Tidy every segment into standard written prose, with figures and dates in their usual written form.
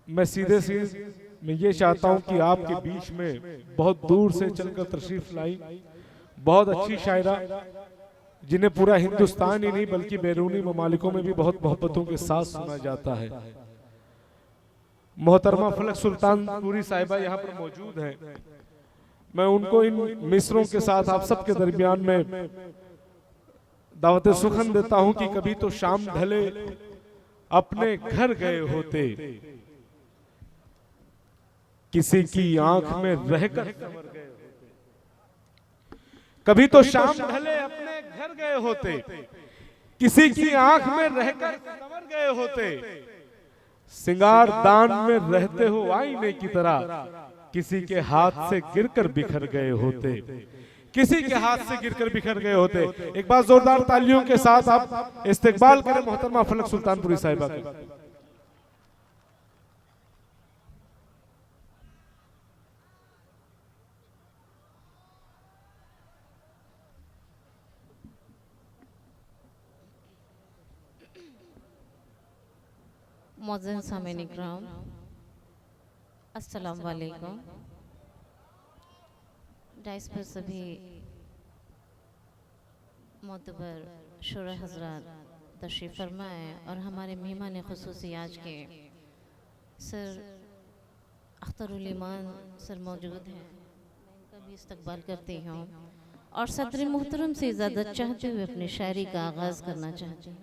मैं सीधे सीधे मैं ये चाहता हूँ कि आपके बीच में बहुत दूर से चलकर तशरीफ लाई बहुत अच्छी शायरा, जिन्हें पूरा हिंदुस्तान ही नहीं बल्कि बैरूनी ममालिकों में भी बहुत मोहब्बतों के साथ सुना जाता है। मोहतरमा फलक सुल्तानपुरी साहिबा यहाँ पर मौजूद हैं। मैं उनको इन मिसरों के साथ आप सबके दरमियान में दावत सुखन देता हूं कि कभी तो शाम ढले अपने घर गए होते, किसी की आंख में रहकर संवर गए होते। कभी तो शाम ढले अपने घर गए होते, किसी की आंख में रहकर संवर गए होते। सिंगार दान में रहते हो आईने की तरह, किसी के हाथ से गिरकर बिखर गए होते, किसी के हाथ से गिरकर बिखर गए होते। एक बार जोरदार तालियों के साथ आप इस्तकबाल करें मोहतरमा फलक सुल्तानपुरी साहिबा का। मोअज़्ज़िज़ सामीन इकराम, अस्सलाम वालेकुम। डाइस पर सभी मोतबर शुरा हज़रात तशरीफ़ फरमाएँ और हमारे मेहमान ख़ुसूसी आज के सर अख्तरुल ईमान सर मौजूद हैं। मैं इनका भी इस्तकबाल करती हूँ और सदर मोहतरम से इजाज़त चाहते हुए अपनी शायरी का आगाज़ करना चाहती हूँ।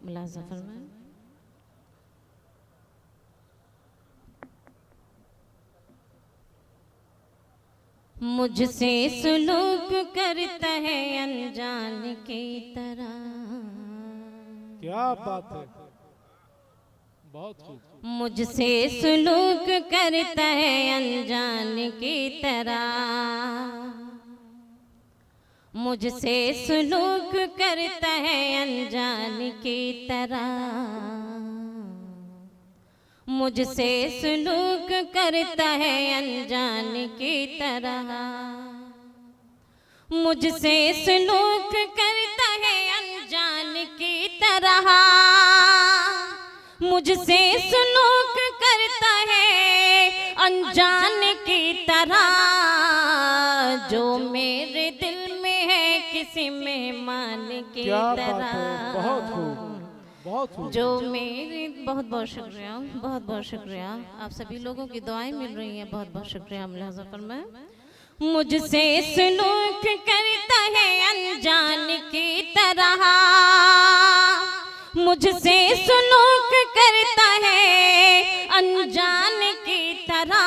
मुलाज़ा फरमाएं। मुझसे सुलूक करता है अनजान की तरह। क्या बात है, बहुत खूब। मुझसे सुलूक करता है अनजान की तरह, मुझसे सुलूक करता है अनजान की तरह, मुझसे सुलूक करता है अनजान की तरह, मुझसे सुलूक करता है अनजान की तरह, मुझसे सुलूक करता है अनजान की तरह। जो मेरे दिल में है किसी मेहमान की तरह, बहुत खूब, बहुत खूब। जो मेरी बहुत बहुत शुक्रिया, बहुत बहुत शुक्रिया। आप सभी लोगों की दुआएं मिल रही हैं, बहुत बहुत शुक्रिया। मुलाज़ा फरमाएं। मुझसे सुलूक करता है अनजान की तरह, मुझसे सुलूक करता है अनजान की तरह।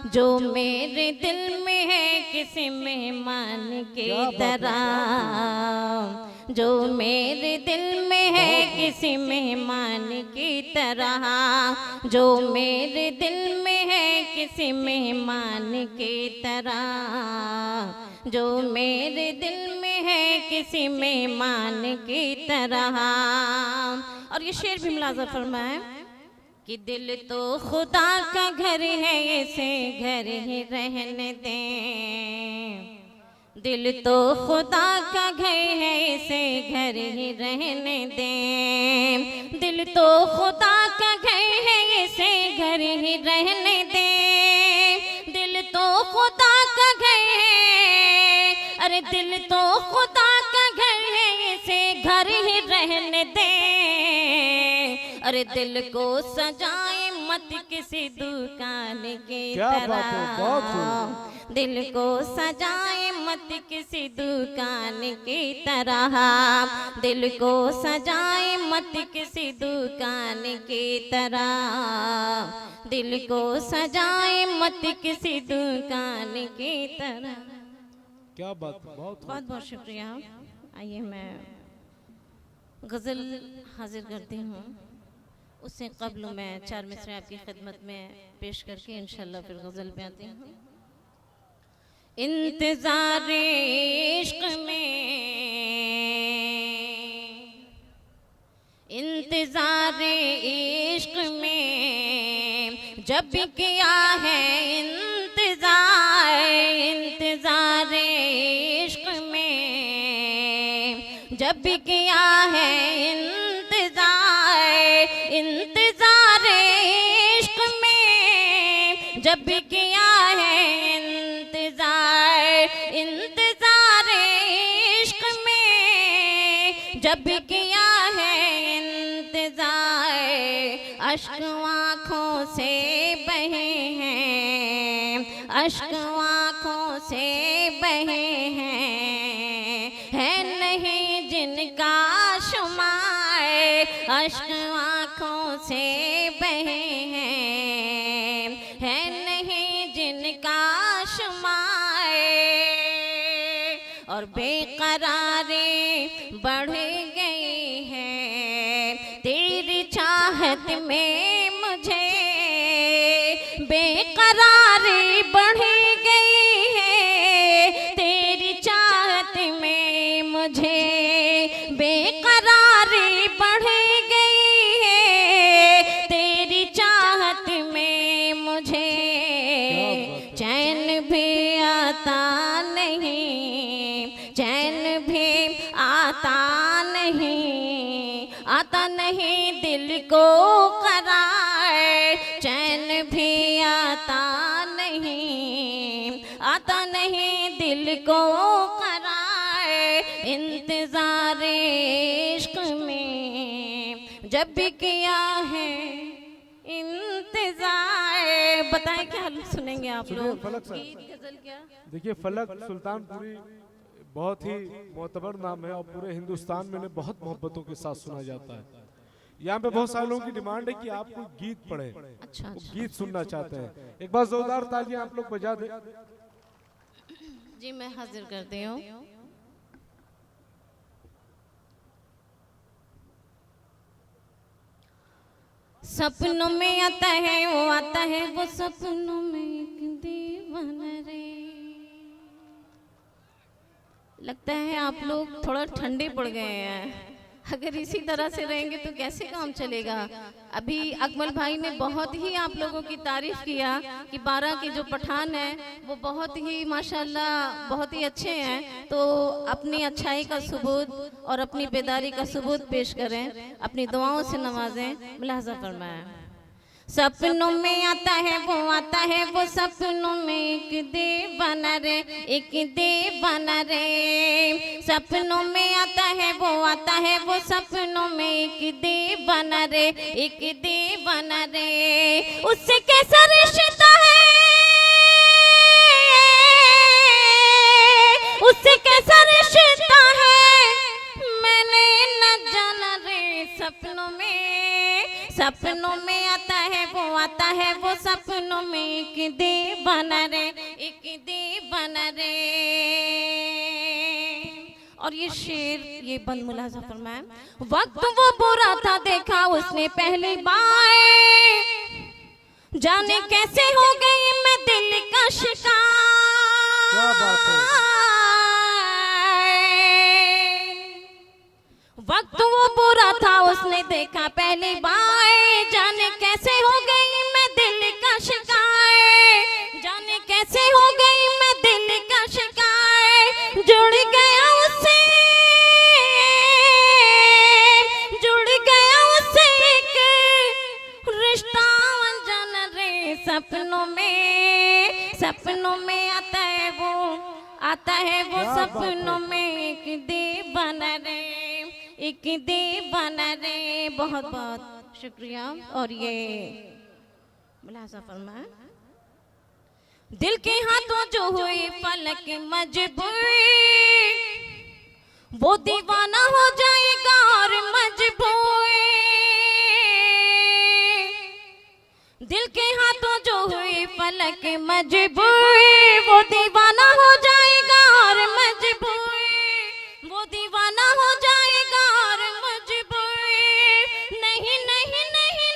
जो मेरे दिल में है किसी मेहमान की तरह, जो मेरे दिल में है किसी मेहमान की तरह, जो मेरे दिल में है किसी मेहमान की तरह, जो मेरे दिल में है किसी मेहमान की तरह। और ये शेर भी मुलाज़ा फरमाएं कि दिल तो खुदा का घर है, इसे घर ही रहने दें। दिल तो खुदा का घर है, इसे घर ही रहने दें। दिल तो खुदा का घर है, इसे घर ही रहने दें। दिल तो खुदा का घर है, अरे दिल तो खुदा का घर है, इसे घर ही रहने दें। अरे दिल को सजाए मत किसी दुकान की तरह, दिल को सजाए मत किसी दुकान की तरह, दिल को सजाए मत किसी दुकान की तरह, दिल को सजाए मत किसी दुकान की तरह। क्या बात, बहुत बहुत बहुत शुक्रिया। आइए मैं गज़ल हाजिर करती हूँ, उससे कब्ल मैं चार मिसरे आपकी खिदमत में पेश करके इंशाल्लाह फिर गज़ल पे आती हूँ। इंतज़ार इश्क में, इंतज़ार इश्क में जब किया है इंतज़ार, इंतज़ार इश्क में जब भी किया है इंतजार इश्क में, जब भी किया है इंतजार इश्क में, जब भी किया है इंतजार, अश्क आँखों से बहे हैं, अश्क आँखों से बहे हैं, है नहीं जिनका शुमार, अश्क आँखों से बहे हैं, है नहीं जिनका शुमार, और बेकरारी बढ़ गई है तेरी चाहत में मुझे, बेकरारी बढ़ गई है तेरी चाहत में मुझे, बेकरारी बढ़ गई है तेरी चाहत में मुझे, चैन भी आता नहीं, चैन भी आता नहीं दिल को करार, चैन भी आता नहीं दिल को करार, इंतजार इश्क में जब भी किया है इंतजार। बताएं क्या सुनेंगे आप लोग? फलक सर, गीत गजल क्या? देखिए फलक सुल्तानपुरी बहुत ही मोतबर नाम है और पूरे हिंदुस्तान में इन्हें बहुत मोहब्बतों के साथ सुना जाता है। यहाँ पे बहुत सारे लोगों की डिमांड है कि आप कोई गीत पढ़े, अच्छा, वो अच्छा। गीत सुनना चाहते हैं। एक बार जोरदार तालियां आप लोग बजा दें। जी मैं हाजिर करती हूँ। सपनों में आता है वो, आता है वो सपनों में एक दीवाना रे। लगता है आप लोग थोड़ा ठंडे पड़ गए हैं। अगर इसी तरह से रहेंगे तो कैसे काम चलेगा? अभी अकमल भाई ने बहुत ही आप लोगों की तारीफ किया कि 12 के जो पठान हैं वो बहुत ही माशाल्लाह बहुत ही अच्छे हैं। तो अपनी अच्छाई का सबूत और अपनी बेदारी का सबूत पेश करें, अपनी दुआओं से नवाजें, मुलाहजा फरमाएं। सपनों में आता है वो सपनों में एक दीवाना रे, एक दीवाना रे। सपनों में आता है वो सपनों में एक दीवाना रे, एक दीवाना रे। उससे कैसा रिश्ता है, उससे कैसा रिश्ता है मैंने न जाना रे। सपनों में आता है वो सपनों में एक दीवाना रे, एक दीवाना रे। और ये शेर ये बंद मुलाजा फरमाया। वक्त वो बुरा था देखा उसने पहली बार, जाने कैसे हो गई मैं दिल का शिकार। क्या बात है। वक्त वो बुरा था उसने देखा पहली बार, जाने कैसे हो गई मैं दिल का शिकार, जाने कैसे हो गई मैं दिल का शिकार। जुड़ गया उससे एक रिश्ता अनजान रे। सपनों में आता है वो सपनों में एक दीवाना रे, एक दीवाना रे। बहुत बहुत शुक्रिया। और ये मुलाजा फरमाए। दिल के हाथों जो हुई फलक मजबूर, वो दीवाना हो जाएगा और मजबूर। दिल के हाथों जो हुई फलक मजबूर, वो दीवाना हो जाएगा और मजबूर, वो दीवाना हो जाएगा और मजबूर। नहीं नहीं नहीं नहीं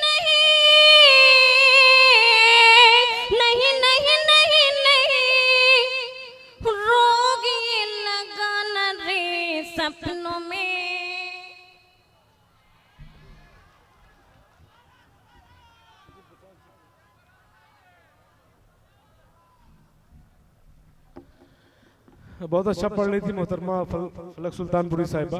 नहीं नहीं नहीं नहीं, रोग ये लगाना रे सपनों में। बहुत अच्छा पढ़ रही थी मोहतरमा फलक सुल्तानपुरी साहिबा।